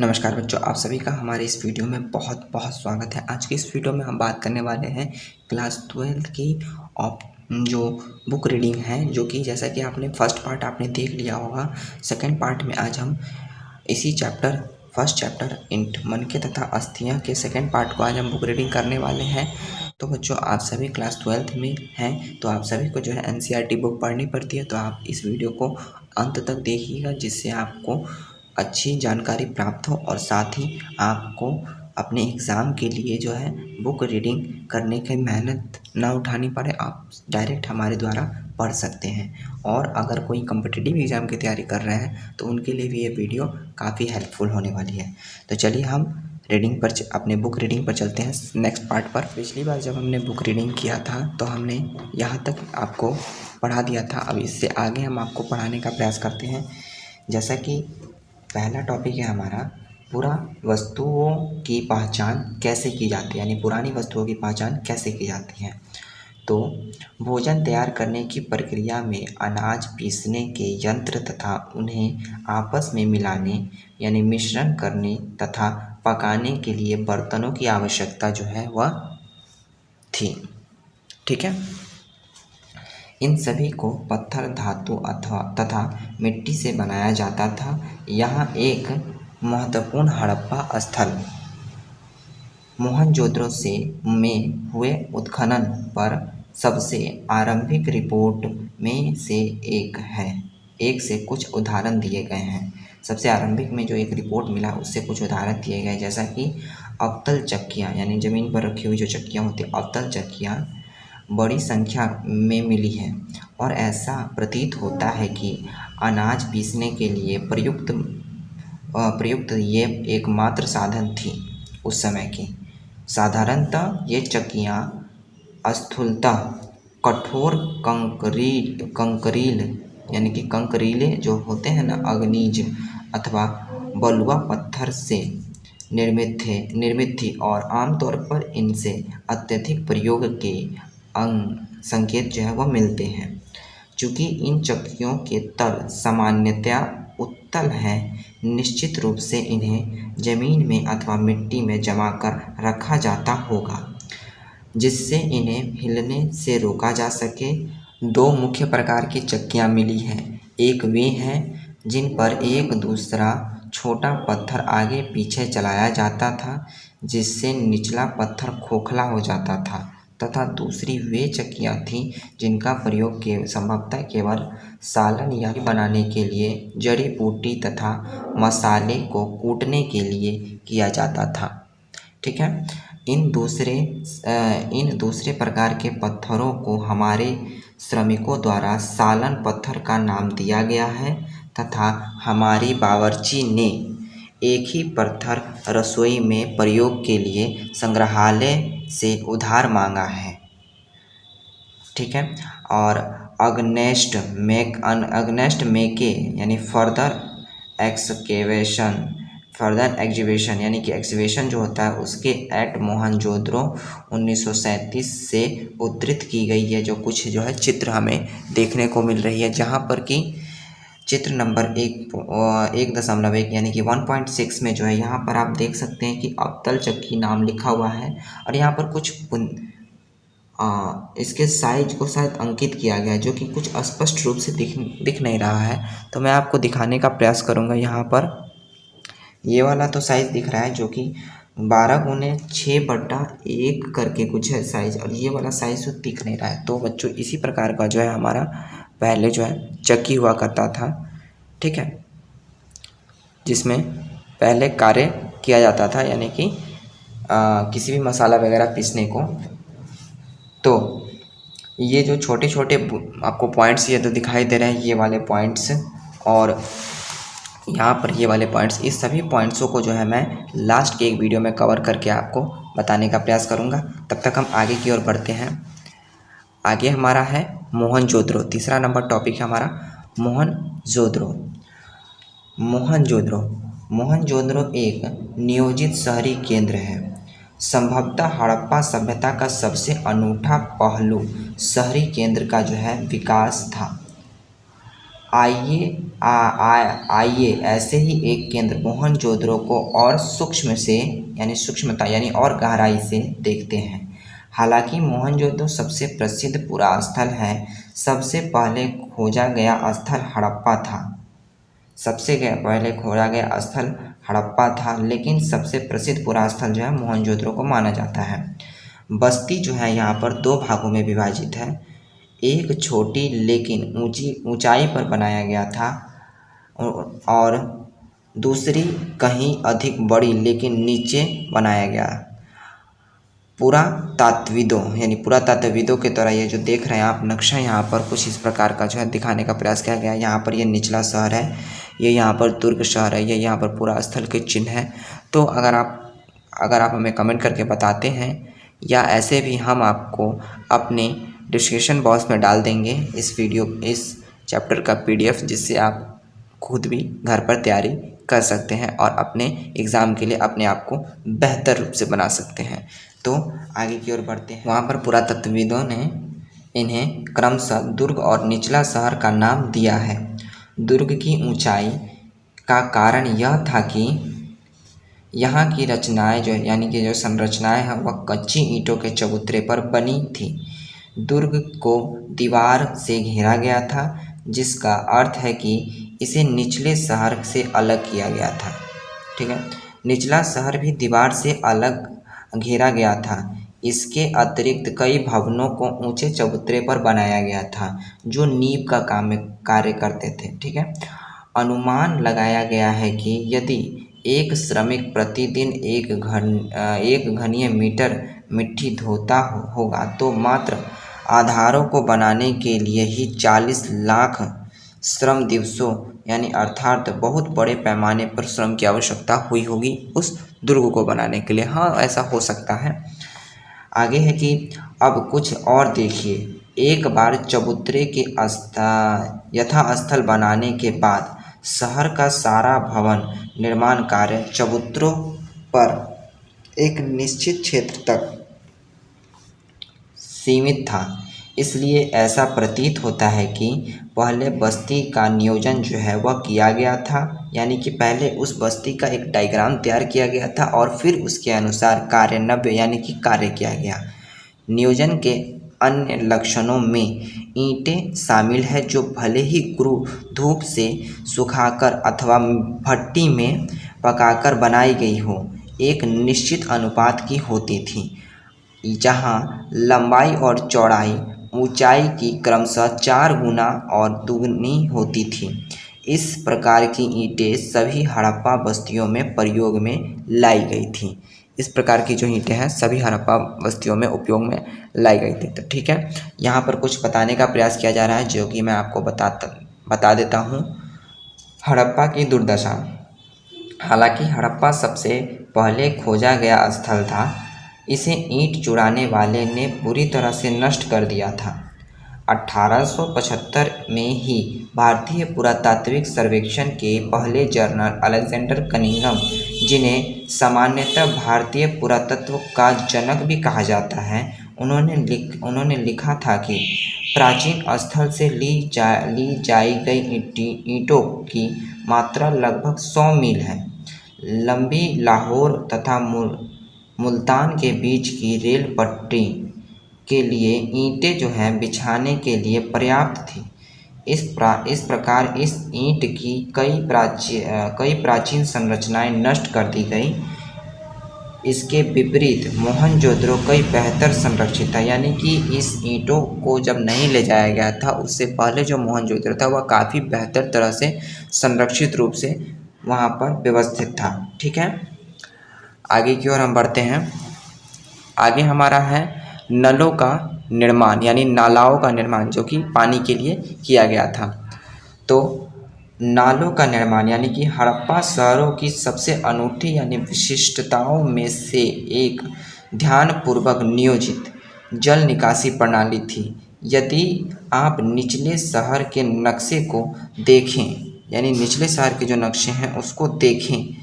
नमस्कार बच्चों, आप सभी का हमारे इस वीडियो में बहुत बहुत स्वागत है। आज की इस वीडियो में हम बात करने वाले हैं क्लास 12 की ऑप जो बुक रीडिंग है, जो कि जैसा कि आपने फर्स्ट पार्ट आपने देख लिया होगा। सेकंड पार्ट में आज हम इसी फर्स्ट चैप्टर इंट मन के तथा अस्थियां के सेकंड पार्ट को आज हम बुक रीडिंग करने वाले हैं। तो बच्चों, आप सभी क्लास 12 में हैं, तो आप सभी को जो है एनसीईआरटी बुक पढ़नी पड़ती है। तो आप इस वीडियो को अंत तक देखिएगा, जिससे आपको अच्छी जानकारी प्राप्त हो और साथ ही आपको अपने एग्ज़ाम के लिए जो है बुक रीडिंग करने की मेहनत ना उठानी पड़े। आप डायरेक्ट हमारे द्वारा पढ़ सकते हैं। और अगर कोई कॉम्पिटिटिव एग्ज़ाम की तैयारी कर रहे हैं तो उनके लिए भी ये वीडियो काफ़ी हेल्पफुल होने वाली है। तो चलिए हम अपने बुक रीडिंग पर चलते हैं नेक्स्ट पार्ट पर। पिछली बार जब हमने बुक रीडिंग किया था तो हमने यहाँ तक आपको पढ़ा दिया था। अब इससे आगे हम आपको पढ़ाने का प्रयास करते हैं। जैसा कि पहला टॉपिक है हमारा वस्तुओं की पहचान कैसे की जाती है, यानी पुरानी वस्तुओं की पहचान कैसे की जाती है। तो भोजन तैयार करने की प्रक्रिया में अनाज पीसने के यंत्र तथा उन्हें आपस में मिलाने यानी मिश्रण करने तथा पकाने के लिए बर्तनों की आवश्यकता जो है वह थी। ठीक है। इन सभी को पत्थर, धातु तथा मिट्टी से बनाया जाता था। यहाँ एक महत्वपूर्ण हड़प्पा स्थल मोहनजोदड़ो में हुए उत्खनन पर सबसे आरंभिक रिपोर्ट में से एक से कुछ उदाहरण दिए गए हैं। सबसे आरंभिक में जो एक रिपोर्ट मिला उससे कुछ उदाहरण दिए गए, जैसा कि अवतल चक्कियाँ, यानी ज़मीन पर रखी हुई जो चक्कियाँ होती हैं, अवतल चक्कियाँ बड़ी संख्या में मिली है और ऐसा प्रतीत होता है कि अनाज पीसने के लिए प्रयुक्त ये एकमात्र साधन थी उस समय की। साधारणतः ये चक्कियाँ स्थूलतः कठोर कंकरील यानी कि कंकरीले जो होते हैं ना, अग्निज अथवा बलुआ पत्थर से निर्मित थी और आमतौर पर इनसे अत्यधिक प्रयोग के संकेत जो है वह मिलते हैं। चूँकि इन चक्कियों के तल सामान्यतया उत्तल हैं, निश्चित रूप से इन्हें जमीन में अथवा मिट्टी में जमा कर रखा जाता होगा, जिससे इन्हें हिलने से रोका जा सके। दो मुख्य प्रकार की चक्कियाँ मिली हैं। एक वे हैं जिन पर एक दूसरा छोटा पत्थर आगे पीछे चलाया जाता था, जिससे निचला पत्थर खोखला हो जाता था, तथा दूसरी वे चक्कियाँ थीं जिनका प्रयोग संभवतः केवल सालन या बनाने के लिए, जड़ी बूटी तथा मसाले को कूटने के लिए किया जाता था। ठीक है। इन दूसरे प्रकार के पत्थरों को हमारे श्रमिकों द्वारा सालन पत्थर का नाम दिया गया है तथा हमारी बावर्ची ने एक ही पत्थर रसोई में प्रयोग के लिए संग्रहालय से उधार मांगा है। ठीक है। और अगनेस्ट मेके यानी फर्दर एग्जीबिशन यानी कि एक्सीबिशन जो होता है उसके एट मोहनजोदड़ो 1937 से उद्धृत की गई है, जो कुछ जो है चित्र हमें देखने को मिल रही है, जहाँ पर कि चित्र नंबर 1.1 यानी कि 1.6 में जो है यहाँ पर आप देख सकते हैं कि अवतल चक्की नाम लिखा हुआ है और यहाँ पर कुछ इसके साइज को शायद अंकित किया गया है, जो कि कुछ स्पष्ट रूप से दिख नहीं रहा है। तो मैं आपको दिखाने का प्रयास करूँगा। यहाँ पर ये वाला तो साइज़ दिख रहा है, जो कि 12x6/1 करके कुछ है साइज़, और ये वाला साइज़ तो दिख नहीं रहा है। तो बच्चों, इसी प्रकार का जो है हमारा पहले जो है चक्की हुआ करता था। ठीक है। जिसमें पहले कार्य किया जाता था, यानी कि किसी भी मसाला वगैरह पीसने को। तो ये जो छोटे छोटे आपको पॉइंट्स ये तो दिखाई दे रहे हैं, ये वाले पॉइंट्स और यहाँ पर ये वाले पॉइंट्स, इस सभी पॉइंट्सों को जो है मैं लास्ट के एक वीडियो में कवर करके आपको बताने का प्रयास करूँगा। तब तक हम आगे की ओर बढ़ते हैं। आगे हमारा है मोहनजोदड़ो। तीसरा नंबर टॉपिक है हमारा मोहनजोदड़ो एक नियोजित शहरी केंद्र है। संभवतः हड़प्पा सभ्यता का सबसे अनूठा पहलू शहरी केंद्र का जो है विकास था। आइए ऐसे ही एक केंद्र मोहनजोदड़ो को और सूक्ष्म से यानी सूक्ष्मता यानी और गहराई से देखते हैं। हालांकि मोहनजोदड़ो सबसे प्रसिद्ध पुरास्थल है, सबसे पहले खोजा गया स्थल हड़प्पा था। पहले खोजा गया स्थल हड़प्पा था, लेकिन सबसे प्रसिद्ध पुरास्थल जो है मोहनजोदड़ो को माना जाता है। बस्ती जो है यहाँ पर दो भागों में विभाजित है। एक छोटी लेकिन ऊंचाई पर बनाया गया था और दूसरी कहीं अधिक बड़ी लेकिन नीचे बनाया गया। पुरातत्वविदों के द्वारा ये जो देख रहे हैं आप नक्शा, यहाँ पर कुछ इस प्रकार का जो है दिखाने का प्रयास किया गया है। यहाँ पर ये निचला शहर है, ये यहाँ पर दुर्ग शहर है, ये यहाँ पर पूरा स्थल के चिन्ह है। तो अगर आप हमें कमेंट करके बताते हैं, या ऐसे भी हम आपको अपने डिस्क्रिप्शन बॉक्स में डाल देंगे इस चैप्टर का PDF, जिससे आप खुद भी घर पर तैयारी कर सकते हैं और अपने एग्ज़ाम के लिए अपने आप को बेहतर रूप से बना सकते हैं। तो आगे की ओर बढ़ते हैं। वहाँ पर पुरातत्वविदों ने इन्हें क्रमशः दुर्ग और निचला शहर का नाम दिया है। दुर्ग की ऊंचाई का कारण यह था कि यहाँ की रचनाएं जो संरचनाएं हैं वह कच्ची ईंटों के चबूतरे पर बनी थी। दुर्ग को दीवार से घेरा गया था, जिसका अर्थ है कि इसे निचले शहर से अलग किया गया था। ठीक है, निचला शहर भी दीवार से अलग घेरा गया था। इसके अतिरिक्त कई भवनों को ऊंचे चबूतरे पर बनाया गया था, जो नींव का कार्य करते थे। ठीक है, अनुमान लगाया गया है कि यदि एक श्रमिक प्रतिदिन एक घनीय मीटर मिट्टी धोता होगा तो मात्र आधारों को बनाने के लिए ही 40 लाख श्रम दिवसों यानी अर्थात बहुत बड़े पैमाने पर श्रम की आवश्यकता हुई होगी उस दुर्ग को बनाने के लिए। हाँ, ऐसा हो सकता है। आगे है कि अब कुछ और देखिए। एक बार चबूतरे के यथास्थल बनाने के बाद शहर का सारा भवन निर्माण कार्य चबूतरों पर एक निश्चित क्षेत्र तक सीमित था। इसलिए ऐसा प्रतीत होता है कि पहले बस्ती का नियोजन जो है वह किया गया था, यानी कि पहले उस बस्ती का एक डायग्राम तैयार किया गया था और फिर उसके अनुसार कार्यान्वयन यानी कि कार्य किया गया। नियोजन के अन्य लक्षणों में ईंटें शामिल है, जो भले ही धूप से सुखाकर अथवा भट्टी में पकाकर बनाई गई हो, एक निश्चित अनुपात की होती थी, जहाँ लंबाई और चौड़ाई ऊंचाई की क्रमशः 4 गुना और दुगनी होती थी। इस प्रकार की ईंटें सभी हड़प्पा बस्तियों में प्रयोग में लाई गई थी। इस प्रकार की जो ईंटें हैं सभी हड़प्पा बस्तियों में उपयोग में लाई गई थी। तो ठीक है, यहाँ पर कुछ बताने का प्रयास किया जा रहा है, जो कि मैं आपको बता देता हूँ। हड़प्पा की दुर्दशा। हालांकि हड़प्पा सबसे पहले खोजा गया स्थल था, इसे ईंट चुराने वाले ने पूरी तरह से नष्ट कर दिया था। 1875 में ही भारतीय पुरातात्विक सर्वेक्षण के पहले जर्नल अलेक्जेंडर कनिंघम, जिन्हें सामान्यतः भारतीय पुरातत्व का जनक भी कहा जाता है, उन्होंने लिखा था कि प्राचीन स्थल से ली जाई गई ईंटों की मात्रा लगभग 100 मील है। लंबी लाहौर तथा मुल्तान के बीच की रेल पटरी के लिए ईंटें जो हैं बिछाने के लिए पर्याप्त थी। इस प्रकार इस ईंट की कई प्राचीन संरचनाएं नष्ट कर दी गई। इसके विपरीत मोहनजोदड़ो कई बेहतर संरक्षित था, यानी कि इस ईंटों को जब नहीं ले जाया गया था उससे पहले जो मोहनजोदड़ो था वह काफ़ी बेहतर तरह से संरक्षित रूप से वहाँ पर व्यवस्थित था। ठीक है, आगे की ओर हम बढ़ते हैं। आगे हमारा है नलों का निर्माण यानी नालाओं का निर्माण, जो कि पानी के लिए किया गया था। तो नालों का निर्माण यानी कि हड़प्पा शहरों की सबसे अनूठी यानी विशिष्टताओं में से एक ध्यानपूर्वक नियोजित जल निकासी प्रणाली थी। यदि आप निचले शहर के नक्शे को देखें, यानी निचले शहर के जो नक्शे हैं उसको देखें,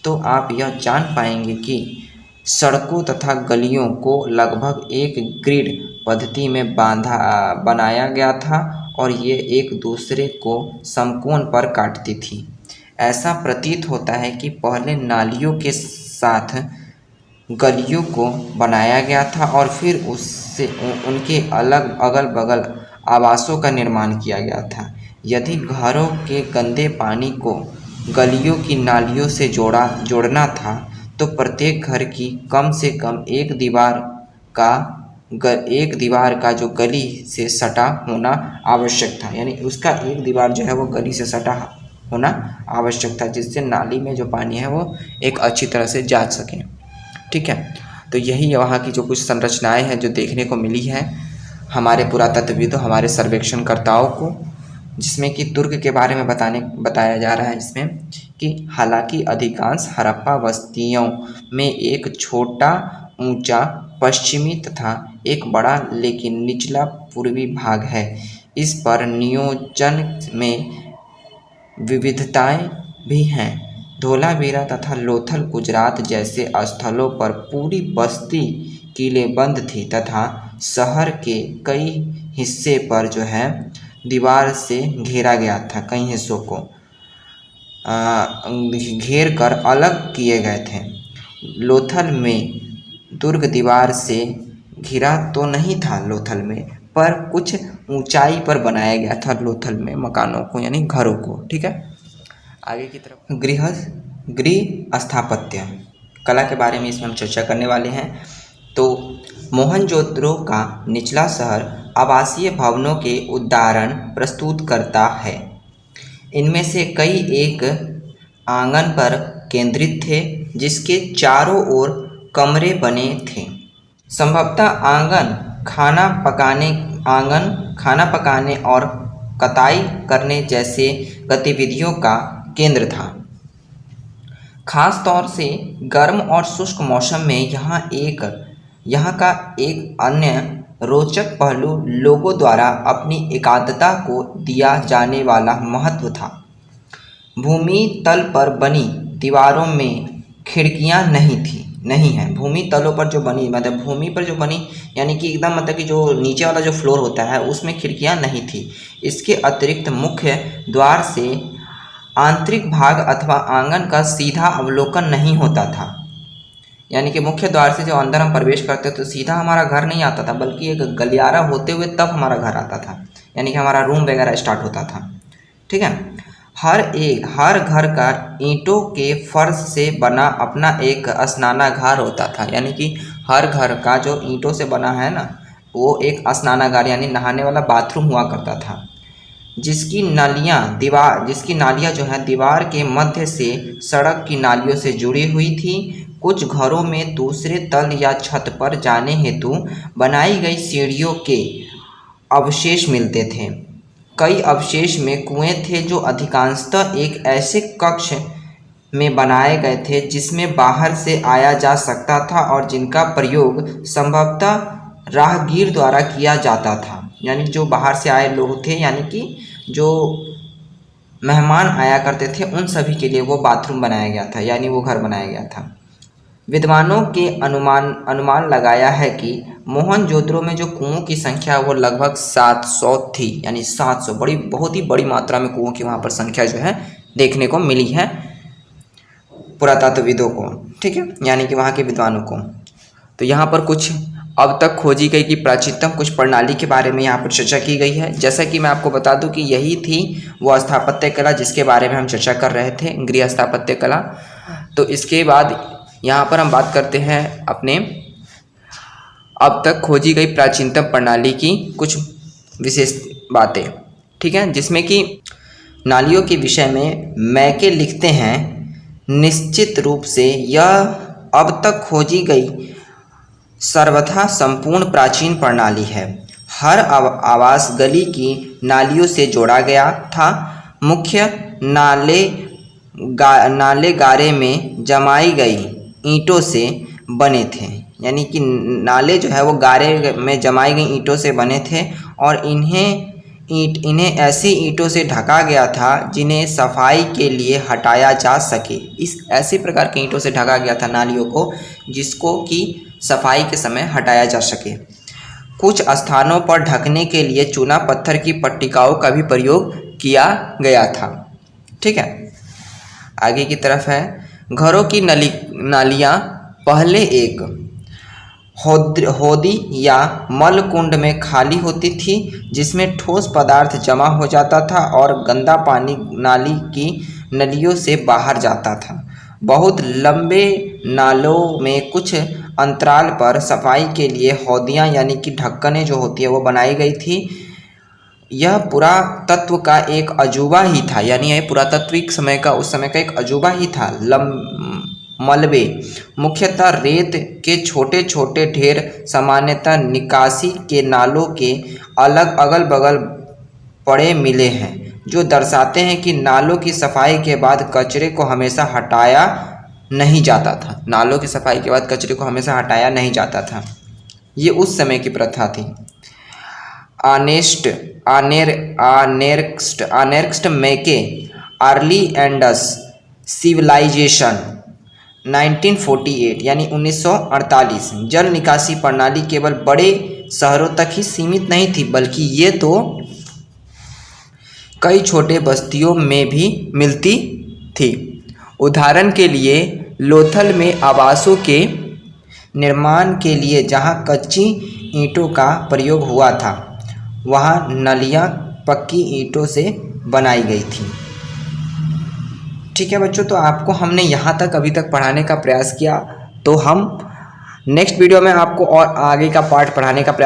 तो आप यह जान पाएंगे कि सड़कों तथा गलियों को लगभग एक ग्रिड पद्धति में बनाया गया था और ये एक दूसरे को समकोण पर काटती थी। ऐसा प्रतीत होता है कि पहले नालियों के साथ गलियों को बनाया गया था और फिर उससे उनके अलग अगल बगल आवासों का निर्माण किया गया था। यदि घरों के गंदे पानी को गलियों की नालियों से जोड़ना था तो प्रत्येक घर की कम से कम एक दीवार का जो गली से सटा होना आवश्यक था। यानी उसका एक दीवार जो है वो गली से सटा होना आवश्यक था, जिससे नाली में जो पानी है वो एक अच्छी तरह से जा सके। ठीक है, तो यही वहाँ की जो कुछ संरचनाएं हैं जो देखने को मिली है हमारे पुरातत्वविदों, हमारे सर्वेक्षणकर्ताओं को, जिसमें कि दुर्ग के बारे में बताया जा रहा है इसमें कि हालांकि अधिकांश हड़प्पा बस्तियों में एक छोटा ऊंचा पश्चिमी तथा एक बड़ा लेकिन निचला पूर्वी भाग है। इस पर नियोजन में विविधताएं भी हैं। धोलावीरा तथा लोथल गुजरात जैसे स्थलों पर पूरी बस्ती किलेबंद थी तथा शहर के कई हिस्से पर जो है दीवार से घेरा गया था। कई हिस्सों को घेर कर अलग किए गए थे। लोथल में दुर्ग दीवार से घिरा तो नहीं था लोथल में, पर कुछ ऊंचाई पर बनाया गया था लोथल में मकानों को, यानी घरों को। ठीक है, आगे की तरफ गृह स्थापत्य कला के बारे में इसमें हम चर्चा करने वाले हैं। तो मोहनजोदड़ो का निचला शहर आवासीय भवनों के उदाहरण प्रस्तुत करता है। इनमें से कई एक आंगन पर केंद्रित थे जिसके चारों ओर कमरे बने थे। संभवतः आंगन खाना पकाने और कताई करने जैसे गतिविधियों का केंद्र था। खास तौर से गर्म और शुष्क मौसम में यहाँ का एक अन्य रोचक पहलू लोगों द्वारा अपनी एकांतता को दिया जाने वाला महत्व था। भूमि तल पर बनी दीवारों में खिड़कियां नहीं हैं। भूमि तलों पर जो बनी, मतलब भूमि पर जो बनी, यानी कि एकदम मतलब कि जो नीचे वाला जो फ्लोर होता है उसमें खिड़कियां नहीं थी। इसके अतिरिक्त मुख्य द्वार से आंतरिक भाग अथवा आंगन का सीधा अवलोकन नहीं होता था। यानी कि मुख्य द्वार से जो अंदर हम प्रवेश करते तो सीधा हमारा घर नहीं आता था, बल्कि एक गलियारा होते हुए तब हमारा घर आता था, यानी कि हमारा रूम वगैरह स्टार्ट होता था। ठीक है, हर घर का ईंटों के फर्श से बना अपना एक स्नानागार होता था। यानी कि हर घर का जो ईंटों से बना है ना, वो एक स्नानागार यानी नहाने वाला बाथरूम हुआ करता था, जिसकी नालियाँ जो है दीवार के मध्य से सड़क की नालियों से जुड़ी हुई थी। कुछ घरों में दूसरे तल या छत पर जाने हेतु बनाई गई सीढ़ियों के अवशेष मिलते थे। कई अवशेष में कुएं थे जो अधिकांशतः एक ऐसे कक्ष में बनाए गए थे जिसमें बाहर से आया जा सकता था और जिनका प्रयोग संभवतः राहगीर द्वारा किया जाता था। यानी जो बाहर से आए लोग थे, यानी कि जो मेहमान आया करते थे, उन सभी के लिए वो बाथरूम बनाया गया था, यानी वो घर बनाया गया था। विद्वानों के अनुमान लगाया है कि मोहनजोदड़ो में जो कुओं की संख्या वो लगभग 700 थी, यानी 700 बहुत ही बड़ी मात्रा में कुओं की वहाँ पर संख्या जो है देखने को मिली है पुरातत्वविदों को। ठीक है, यानी कि वहाँ के विद्वानों को। तो यहाँ पर कुछ अब तक खोजी गई कि प्राचीनतम कुछ प्रणाली के बारे में यहाँ पर चर्चा की गई है। जैसा कि मैं आपको बता दूं कि यही थी वो स्थापत्य कला जिसके बारे में हम चर्चा कर रहे थे, गृह स्थापत्य कला। तो इसके बाद यहाँ पर हम बात करते हैं अपने अब तक खोजी गई प्राचीनतम प्रणाली की कुछ विशेष बातें। ठीक है, जिसमें कि नालियों के विषय में मैके लिखते हैं, निश्चित रूप से यह अब तक खोजी गई सर्वथा संपूर्ण प्राचीन प्रणाली है। हर आवास गली की नालियों से जोड़ा गया था। मुख्य नाले गारे में जमाई गई ईंटों से बने थे, यानी कि नाले जो है वो गारे में जमाई गई ईंटों से बने थे और इन्हें ऐसी ईंटों से ढका गया था जिन्हें सफाई के लिए हटाया जा सके। इस ऐसे प्रकार के ईंटों से ढका गया था नालियों को, जिसको कि सफाई के समय हटाया जा सके। कुछ स्थानों पर ढकने के लिए चूना पत्थर की पट्टिकाओं का भी प्रयोग किया गया था। ठीक है, आगे की तरफ है, घरों की नालियाँ पहले एक होदी या मल कुंड में खाली होती थी जिसमें ठोस पदार्थ जमा हो जाता था और गंदा पानी नाली की नलियों से बाहर जाता था। बहुत लंबे नालों में कुछ अंतराल पर सफाई के लिए हौदियाँ यानी कि ढक्कनें जो होती है वो बनाई गई थी। यह पुरातत्व का एक अजूबा ही था, यानी यह पुरातात्विक समय का उस समय का एक अजूबा ही था। मलबे मुख्यतः रेत के छोटे छोटे ढेर सामान्यतः निकासी के नालों के अगल बगल पड़े मिले हैं, जो दर्शाते हैं कि नालों की सफाई के बाद कचरे को हमेशा हटाया नहीं जाता था। नालों की सफाई के बाद कचरे को हमेशा हटाया नहीं जाता था, ये उस समय की प्रथा थी। आनेक्स्ट मेके अर्ली इंडस सिविलाइजेशन 1948 यानी 1948। जल निकासी प्रणाली केवल बड़े शहरों तक ही सीमित नहीं थी, बल्कि ये तो कई छोटे बस्तियों में भी मिलती थी। उदाहरण के लिए लोथल में आवासों के निर्माण के लिए जहां कच्ची ईंटों का प्रयोग हुआ था, वहां नलियां पक्की ईंटों से बनाई गई थी। ठीक है बच्चों, तो आपको हमने यहाँ तक अभी तक पढ़ाने का प्रयास किया, तो हम नेक्स्ट वीडियो में आपको और आगे का पार्ट पढ़ाने का प्रयास